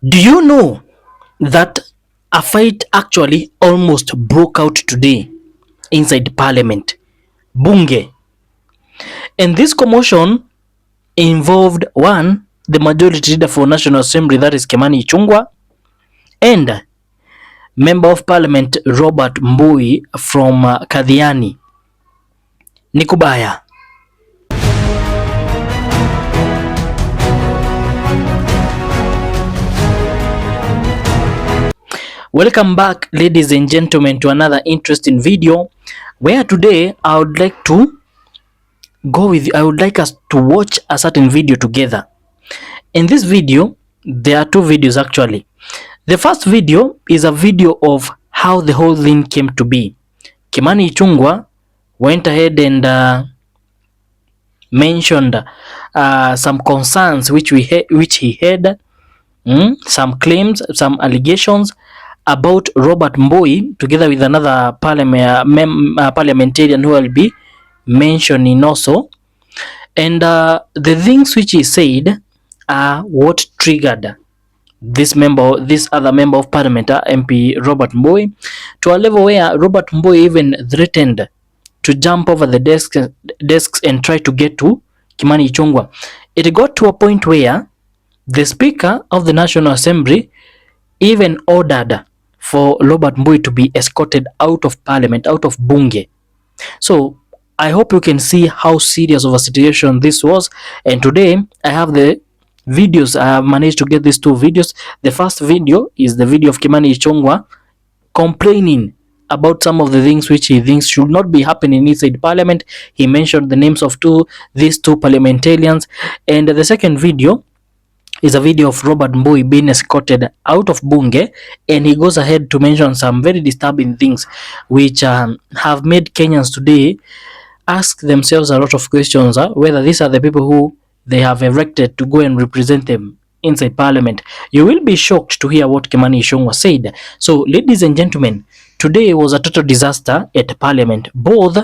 Do you know that a fight actually almost broke out today inside parliament, bunge? And this commotion involved one, the majority leader for National Assembly, that is Kimani Ichung'wah, and member of parliament Robert Mbui from Kadhiani. Nikubaya. Welcome back, ladies and gentlemen, to another interesting video where today I would like us to watch a certain video together. In this video, there are two videos actually. The first video is a video of how the whole thing came to be. Kimani Ichung'wah went ahead and mentioned some concerns which he had, some claims, some allegations about Robert Mbui, together with another parliamentarian who will be mentioning also. And the things which he said are what triggered this other member of parliament, MP Robert Mbui, to a level where Robert Mbui even threatened to jump over the desks and try to get to Kimani Ichung'wah. It got to a point where the Speaker of the National Assembly even ordered for Robert Mbui to be escorted out of parliament, out of bunge. So I hope you can see how serious of a situation this was. And today I have the videos. I have managed to get these two videos. The first video is the video of Kimani Ichung'wah complaining about some of the things which he thinks should not be happening inside parliament. He mentioned the names of these two parliamentarians. And the second video is a video of Robert Mbui being escorted out of bunge, and he goes ahead to mention some very disturbing things which have made Kenyans today ask themselves a lot of questions, whether these are the people who they have elected to go and represent them inside parliament. You will be shocked to hear what Kimani Ichung'wah said. So, ladies and gentlemen, today was a total disaster at parliament, both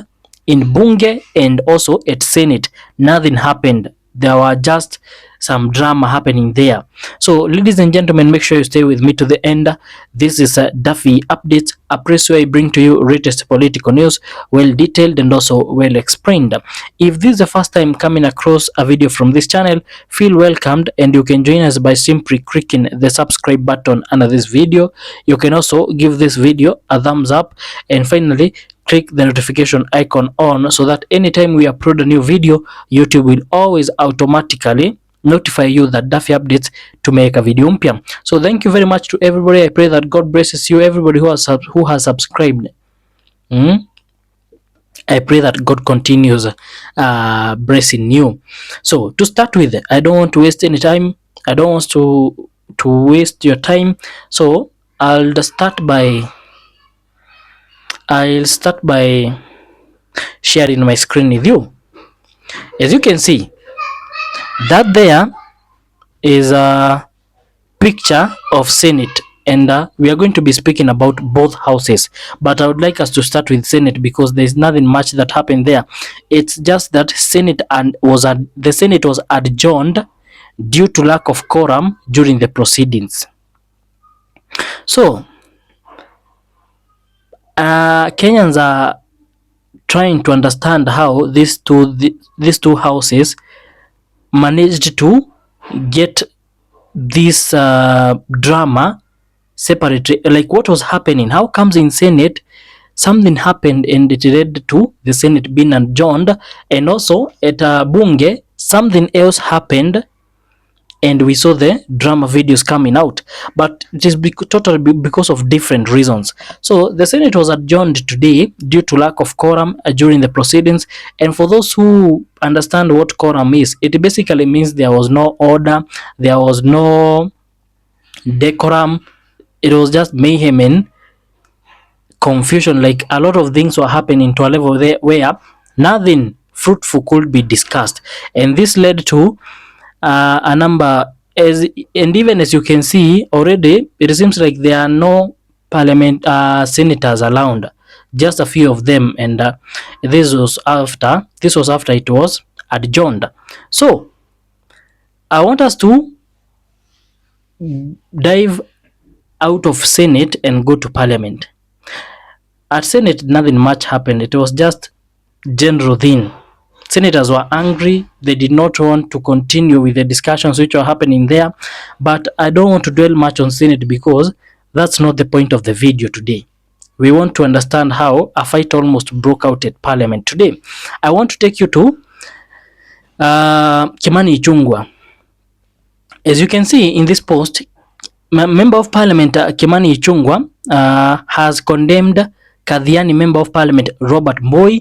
in bunge and also at senate. Nothing happened. There were just some drama happening there. So, ladies and gentlemen, make sure you stay with me to the end. This is a Duffy Updates, a place where I bring to you latest political news, well detailed and also well explained. If this is the first time coming across a video from this channel, feel welcomed, and you can join us by simply clicking the subscribe button under this video. You can also give this video a thumbs up, and finally click the notification icon on, so that anytime we upload a new video, YouTube will always automatically notify you that Duffy Updates to make a video mpya. So thank you very much to everybody. I pray that God blesses you, everybody who has subscribed. I pray that God continues blessing you. So to start with, I don't want to waste any time. I don't want to waste your time. So I'll start by sharing my screen with you. As you can see, that there is a picture of Senate, and we are going to be speaking about both houses, but I would like us to start with Senate because there's nothing much that happened there. It's just that the Senate was adjourned due to lack of quorum during the proceedings. So Kenyans are trying to understand how these two houses managed to get this drama separately. Like, what was happening? How comes in Senate something happened and it led to the Senate being adjourned, and also at bunge something else happened and we saw the drama videos coming out, but it is totally because of different reasons. So the Senate was adjourned today due to lack of quorum during the proceedings, and for those who understand what quorum is, it basically means there was no order, there was no decorum, it was just mayhem and confusion. Like, a lot of things were happening to a level there where nothing fruitful could be discussed, and this led to a number, and even as you can see already, it seems like there are no senators around, just a few of them, and this was after it was adjourned. So I want us to dive out of Senate and go to Parliament. At Senate, nothing much happened. It was just general thing. Senators were angry. They did not want to continue with the discussions which were happening there. But I don't want to dwell much on Senate because that's not the point of the video today. We want to understand how a fight almost broke out at Parliament today. I want to take you to Kimani Ichung'wah. As you can see in this post, Member of Parliament Kimani Ichung'wah has condemned Kadhiani Member of Parliament Robert Moi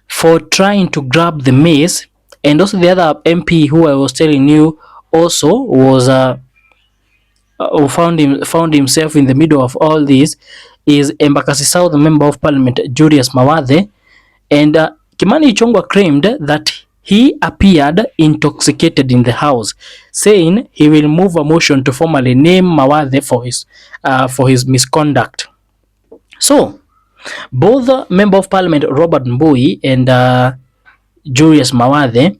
for trying to grab the mace, and also the other MP who I was telling you also was who found himself in the middle of all this is Embakasi South Member of Parliament Julius Mawadhe, and Kimani Ichung'wah claimed that he appeared intoxicated in the house, saying he will move a motion to formally name Mawadhe for his misconduct. So, both Member of Parliament Robert Mbui and Julius Mawadhe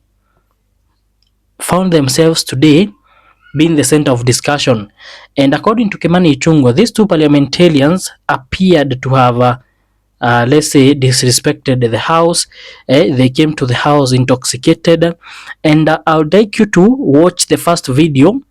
found themselves today being the center of discussion. And according to Kimani Ichung'wah, these two parliamentarians appeared to have let's say disrespected the house. They came to the house intoxicated, and I would like you to watch the first video.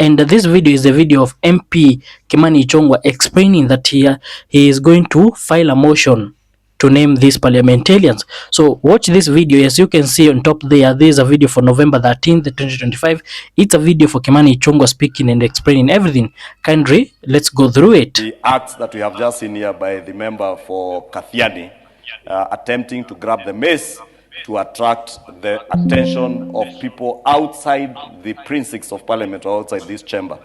And this video is the video of MP Kimani Ichung'wah explaining that he is going to file a motion to name these parliamentarians. So watch this video. As you can see on top there is a video for November 13th, 2025. It's a video for Kimani Ichung'wah speaking and explaining everything. Kindly, let's go through it. The acts that we have just seen here by the member for Kadhiani attempting to grab the mace to attract the attention of people outside the precincts of Parliament or outside this chamber.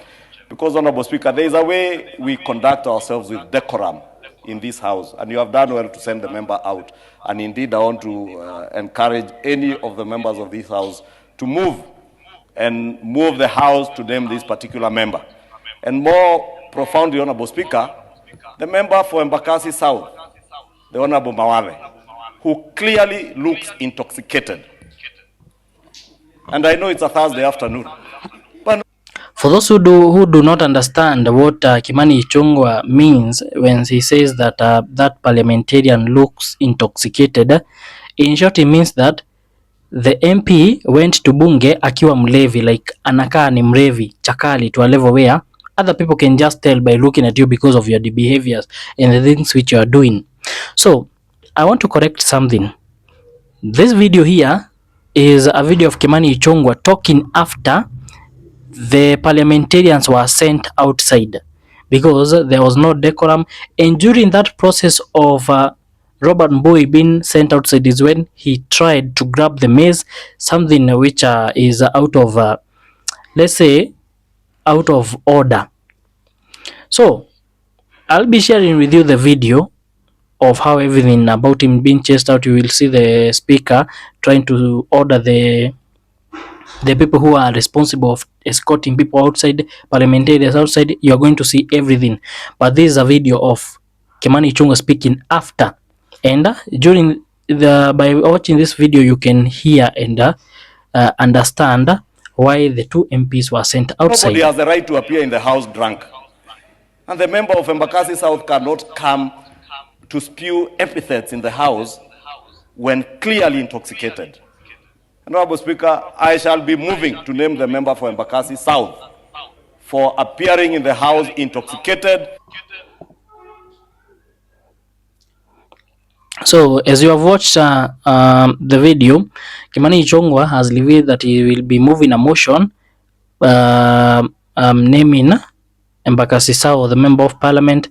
Because, Honorable Speaker, there is a way we conduct ourselves with decorum in this house, and you have done well to send the member out. And indeed, I want to encourage any of the members of this house to move the house to name this particular member. And more profoundly, Honorable Speaker, the member for Embakasi South, the Honorable Mawadhe, who clearly looks intoxicated. And I know it's a Thursday afternoon. For those who do not understand what Kimani Ichung'wah means when he says that that parliamentarian looks intoxicated, in short, it means that the MP went to bunge akiwa mlevi, like anakaa ni mrevi chakali, to a level where other people can just tell by looking at you because of your behaviors and the things which you are doing. So I want to correct something. This video here is a video of Kimani Ichung'wah talking after the parliamentarians were sent outside because there was no decorum, and during that process of Robert Mbui being sent outside is when he tried to grab the mace, something which is out of let's say out of order. So I'll be sharing with you the video of how everything about him being chased out. You will see the speaker trying to order the people who are responsible of escorting people outside, parliamentarians outside. You are going to see everything, but this is a video of Kimani Ichung'wah speaking after, and during by watching this video you can hear and understand why the two MPs were sent outside. Nobody has the right to appear in the house drunk, and the member of Embakasi South cannot come to spew epithets in the house when clearly intoxicated. Honorable Speaker, I shall be moving to name the member for Embakasi South for appearing in the house intoxicated. So, as you have watched the video, Kimani Ichung'wah has revealed that he will be moving a motion naming Embakasi South, the member of Parliament,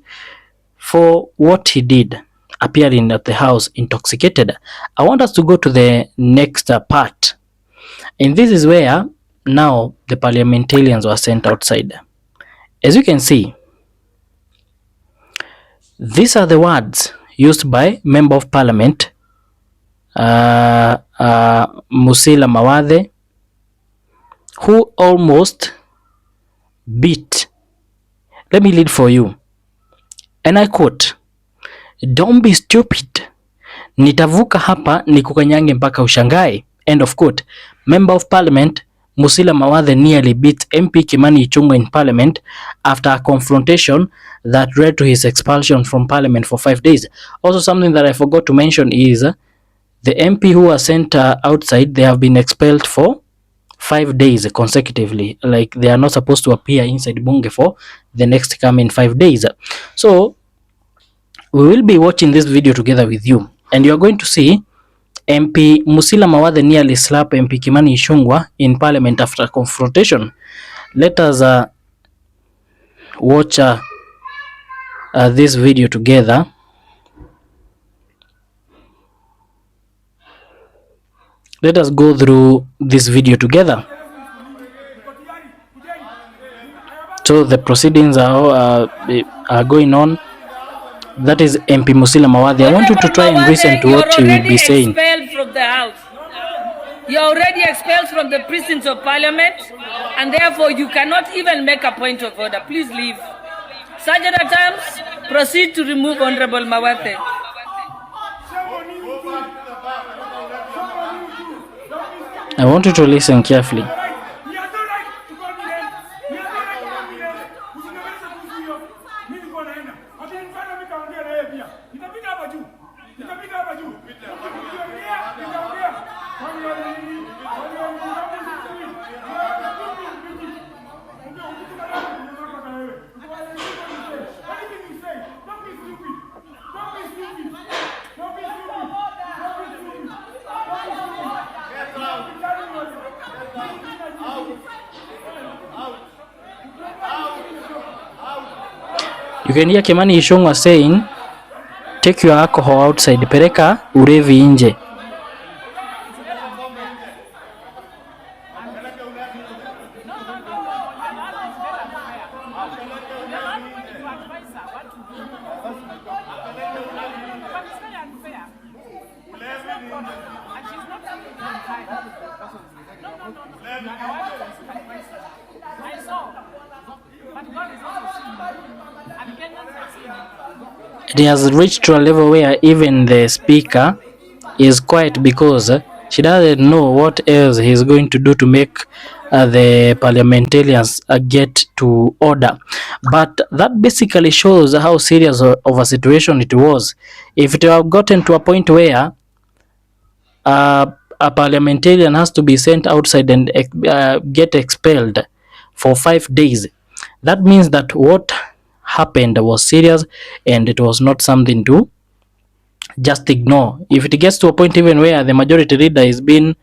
for what he did, appearing at the house intoxicated. I want us to go to the next part, and this is where now the parliamentarians were sent outside. As you can see, these are the words used by Member of Parliament Musila Mawadhe, who almost beat. Let me read for you. And I quote, "Don't be stupid. Nitavuka hapa nikukanyange mpaka ushangae." End of quote. Member of Parliament Musila Mawadhe nearly beat MP Kimani Ichung'wah in parliament after a confrontation that led to his expulsion from parliament for 5 days. Also, something that I forgot to mention is the MP who was sent outside, they have been expelled for 5 days consecutively. Like, they are not supposed to appear inside bunge for the next coming 5 days. So we will be watching this video together with you, and you are going to see MP Musila Mawadhe nearly slapped MP Kimani Ichung'wah in parliament after confrontation. Let us watch this video together. Let us go through this video together. So the proceedings are going on. That is MP Musila Mawadhe. I want you to try and listen to what he will be saying. Expelled from the house. You're already expelled from the precincts of parliament, and therefore you cannot even make a point of order. Please leave. Sergeant at Arms, proceed to remove Honorable Mawadhe. I want you to listen carefully. You can hear Kimani Ichung'wah saying, take your alcohol outside, pereka ulevi nje. It has reached to a level where even the speaker is quiet because she doesn't know what else he's going to do to make the parliamentarians get to order. But that basically shows how serious of a situation it was. If it had gotten to a point where a parliamentarian has to be sent outside and get expelled for 5 days, that means that what happened was serious and it was not something to just ignore. If it gets to a point even where the majority leader is being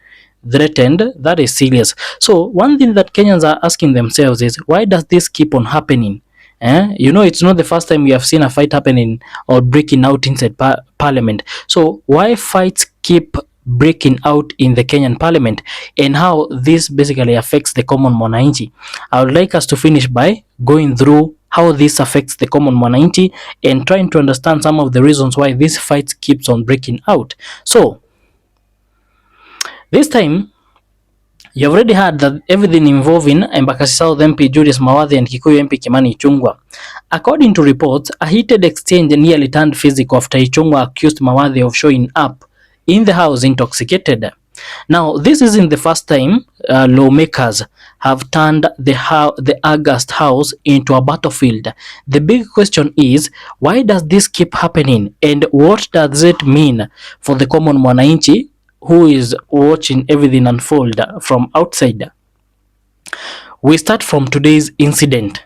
threatened, that is serious. So one thing that Kenyans are asking themselves is, why does this keep on happening? You know, it's not the first time we have seen a fight happening or breaking out inside parliament. So why fights keep breaking out in the Kenyan parliament, and how this basically affects the common mwananchi? I would like us to finish by going through how this affects the common mwananchi and trying to understand some of the reasons why this fight keeps on breaking out. So this time, you have already heard that everything involving Embakasi South MP Julius Mawadhe and Kikuyu MP Kimani Ichung'wah. According to reports, a heated exchange nearly turned physical after Ichung'wah accused Mawadhe of showing up in the house intoxicated. Now, this isn't the first time lawmakers have turned the august house into a battlefield. The big question is, why does this keep happening, and what does it mean for the common mwananchi who is watching everything unfold from outside? We start from today's incident.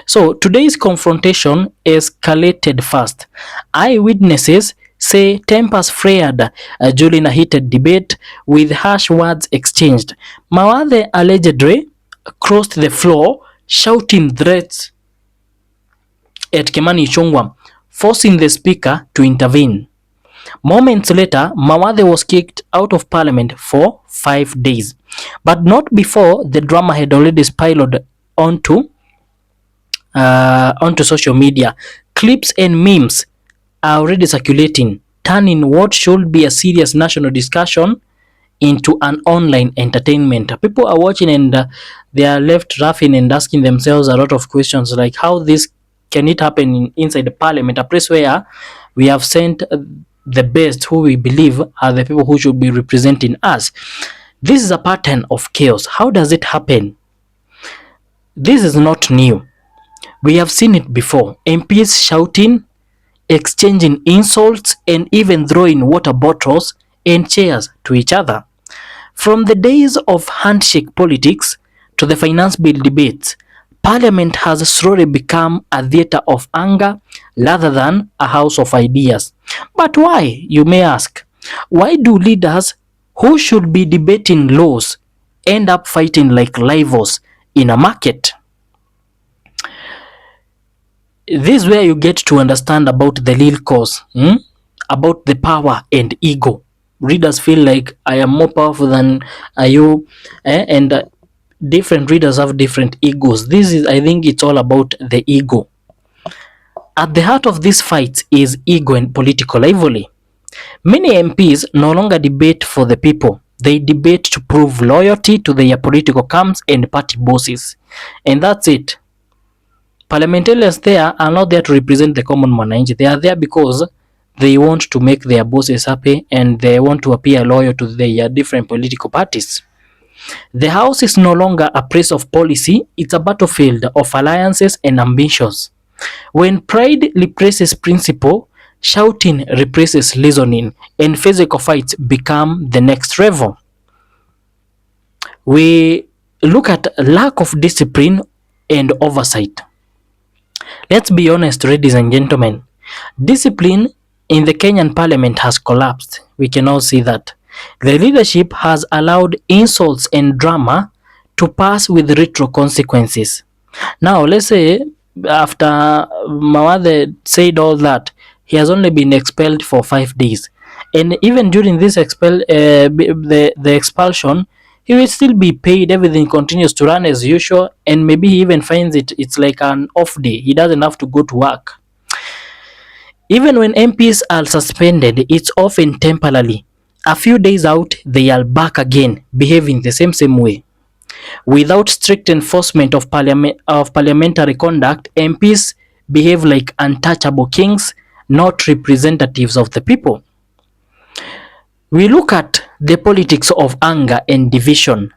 So today's confrontation escalated fast. Eyewitnesses say tempers flared during a heated debate with harsh words exchanged. Mawadhe allegedly crossed the floor shouting threats at Kimani Ichung'wah, forcing the speaker to intervene. Moments later, Mawadhe was kicked out of parliament for 5 days, but not before the drama had already spiraled onto social media. Clips and memes are already circulating, turning what should be a serious national discussion into an online entertainment. People are watching and they are left laughing and asking themselves a lot of questions, like how this can it happen inside the parliament, a place where we have sent the best, who we believe are the people who should be representing us. This is a pattern of chaos. How does it happen? This is not new. We have seen it before. MPs shouting, exchanging insults, and even throwing water bottles and chairs to each other. From the days of handshake politics to the finance bill debates, Parliament has slowly become a theatre of anger rather than a house of ideas. But why, you may ask? Why do leaders who should be debating laws end up fighting like rivals in a market? This is where you get to understand about the real cause, about the power and ego. Readers feel like I am more powerful than you, and different readers have different egos. This is, I think, it's all about the ego. At the heart of this fight is ego and political rivalry. Many MPs no longer debate for the people. They debate to prove loyalty to their political camps and party bosses. And that's it. Parliamentarians there are not there to represent the common mwananchi. They are there because they want to make their bosses happy and they want to appear loyal to their different political parties. The House is no longer a place of policy, it's a battlefield of alliances and ambitions. When pride replaces principle, shouting replaces listening, and physical fights become the next level. We look at lack of discipline and oversight. Let's be honest, ladies and gentlemen. Discipline in the Kenyan parliament has collapsed. We can all see that. The leadership has allowed insults and drama to pass with retro consequences. Now, let's say after Mawade said all that, he has only been expelled for 5 days. And even during this the expulsion, he will still be paid. Everything continues to run as usual, and maybe he even finds it's like an off day. He doesn't have to go to work. Even when MPs are suspended, it's often temporarily. A few days out, they are back again, behaving the same way. Without strict enforcement of parliamentary conduct, MPs behave like untouchable kings, not representatives of the people. We look at the politics of anger and division.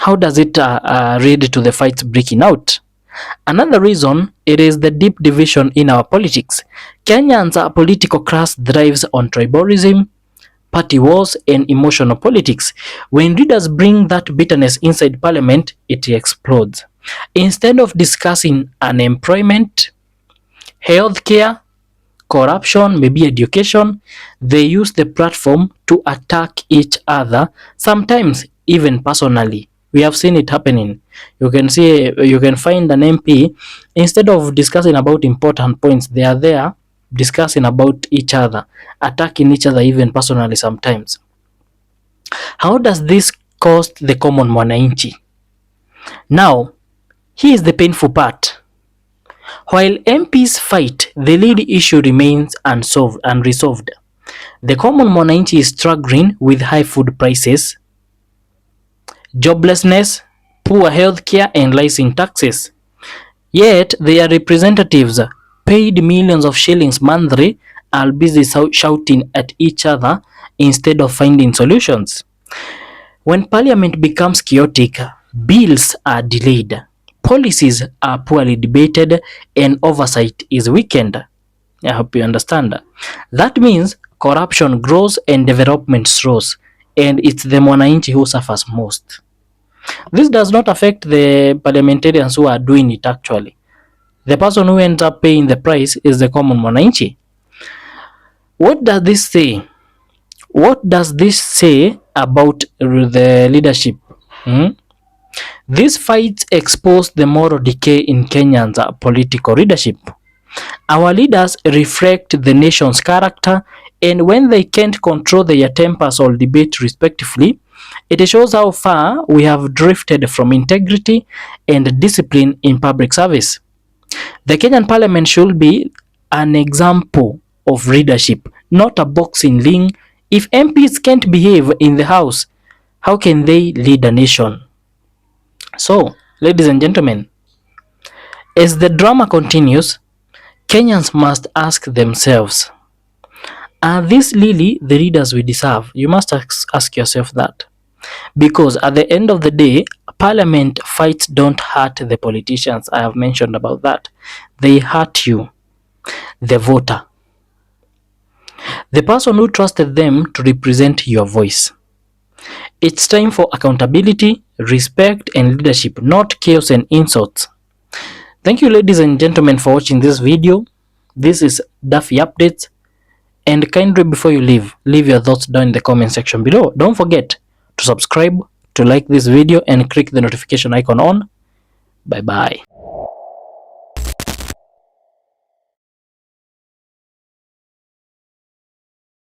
How does it lead to the fights breaking out? Another reason, it is the deep division in our politics. Kenyans' political class thrives on tribalism, party wars, and emotional politics. When leaders bring that bitterness inside parliament, it explodes. Instead of discussing unemployment, healthcare, corruption, maybe education, they use the platform to attack each other, sometimes even personally. We have seen it happening. You can find an MP, instead of discussing about important points, they are there discussing about each other, attacking each other even personally sometimes. How does this cost the common mwananchi? Now, here is the painful part. While MPs fight, the lead issue remains unresolved. The common mwananchi is struggling with high food prices, joblessness, poor healthcare, and rising taxes. Yet, their representatives, paid millions of shillings monthly, are busy shouting at each other instead of finding solutions. When parliament becomes chaotic, bills are delayed, policies are poorly debated, and oversight is weakened. I hope you understand. That means corruption grows and development slows, and it's the mwananchi who suffers most. This does not affect the parliamentarians who are doing it actually. The person who ends up paying the price is the common mwananchi. What does this say? What does this say about the leadership? These fights expose the moral decay in Kenya's political leadership. Our leaders reflect the nation's character, and when they can't control their tempers or debate respectively, it shows how far we have drifted from integrity and discipline in public service. The Kenyan parliament should be an example of leadership, not a boxing ring. If MPs can't behave in the house, how can they lead a nation? So, ladies and gentlemen, as the drama continues, Kenyans must ask themselves, are these really the leaders we deserve? You must ask yourself that. because at the end of the day, parliament fights don't hurt the politicians. I have mentioned about that. They hurt you, the voter, the person who trusted them to represent your voice. It's time for accountability, respect, and leadership, not chaos and insults. Thank you, ladies and gentlemen, for watching this video. This is Duffy Updates. And kindly, before you leave your thoughts down in the comment section below. Don't forget to subscribe, to like this video, and click the notification icon on. Bye bye.